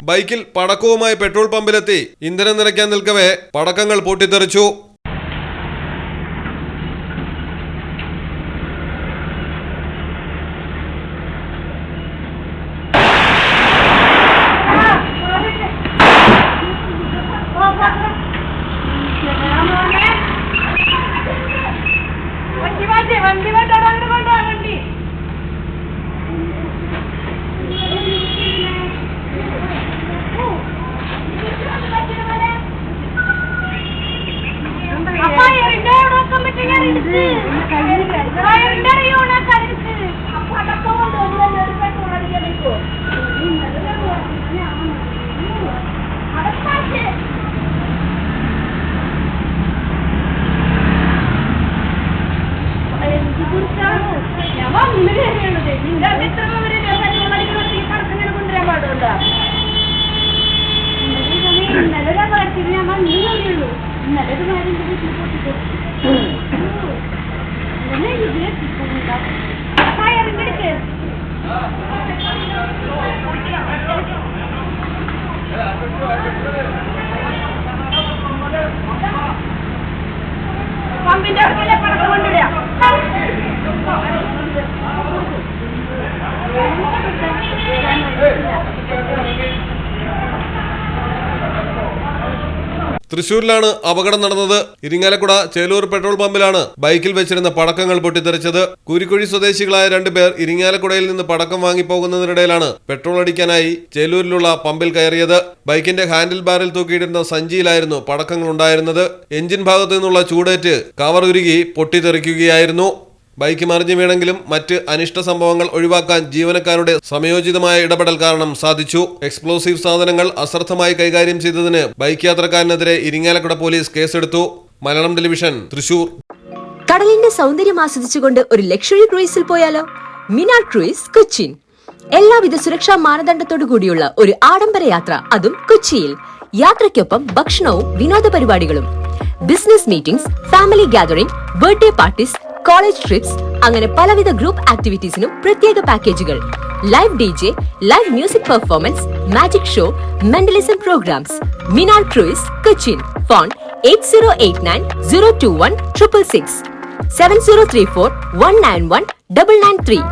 ബൈക്കിൽ പടക്കവുമായി പെട്രോൾ പമ്പിലെത്തി ഇന്ധനം നിറയ്ക്കാൻ നിൽക്കവേ പടക്കങ്ങൾ പൊട്ടിത്തെറിച്ചു. തൃശൂരിലാണ് അപകടം നടന്നത്. ഇരിങ്ങാലക്കുട ചേലൂർ പെട്രോൾ പമ്പിലാണ് ബൈക്കിൽ വെച്ചിരുന്ന പടക്കങ്ങൾ പൊട്ടിത്തെറിച്ചത്. കുരിക്കുഴി സ്വദേശികളായ 2 പേർ ഇരിങ്ങാലക്കുടയിൽ നിന്ന് പടക്കം വാങ്ങിപ്പോകുന്നതിനിടയിലാണ് പെട്രോൾ അടിക്കാനായി ചേലൂരിലുള്ള പമ്പിൽ കയറിയത്. ബൈക്കിന്റെ ഹാൻഡിൽ ബാറിൽ തൂക്കിയിടുന്ന സഞ്ചിയിലായിരുന്നു പടക്കങ്ങൾ ഉണ്ടായിരുന്നത്. എഞ്ചിൻ ഭാഗത്തു നിന്നുള്ള ചൂടേറ്റ് കവർ ഉരുകി പൊട്ടിത്തെറിക്കുകയായിരുന്നു. ബൈക്ക് മറിഞ്ഞു വീണെങ്കിലും മറ്റ് അനിഷ്ട സംഭവങ്ങൾ ഒഴിവാക്കാൻ ജീവനക്കാരുടെ സമയോചിതമായ ഇടപെടൽ കാരണം സാധിച്ചു. എക്സ്പ്ലോസീവ് സാധനങ്ങൾ അശ്രദ്ധമായി കൈകാര്യം ചെയ്തതിന് ബൈക്ക് യാത്രക്കാരനെതിരെ ഇരിങ്ങാലക്കുട പോലീസ് കേസെടുത്തു. മലയാളം ടെലിവിഷൻ, തൃശൂർ. കടലിന്റെ സൗന്ദര്യം ആസ്വദിച്ചുകൊണ്ട് ഒരു ലക്ഷറി ക്രൂയിസിൽ പോയാലോ? മിനാർ ക്രൂയിസ്, കൊച്ചിൻ. എല്ലാവിധ സുരക്ഷാ മാനദണ്ഡത്തോടു കൂടിയുള്ള ഒരു ആഡംബര യാത്ര, അതും കൊച്ചിയിൽ. യാത്രയ്ക്കൊപ്പം ഭക്ഷണവും വിനോദ പരിപാടികളും, business meetings, family gathering, birthday parties, college trips, അങ്ങനെ പലവിധ ഗ്രൂപ്പ് ആക്ടിവിറ്റീസിനും പ്രത്യേക പാക്കേജുകൾ. Live DJ, live music performance, magic show, mentalism programs. Minar cruise, Cochin. Phone 8089 021 666 7034 191 993.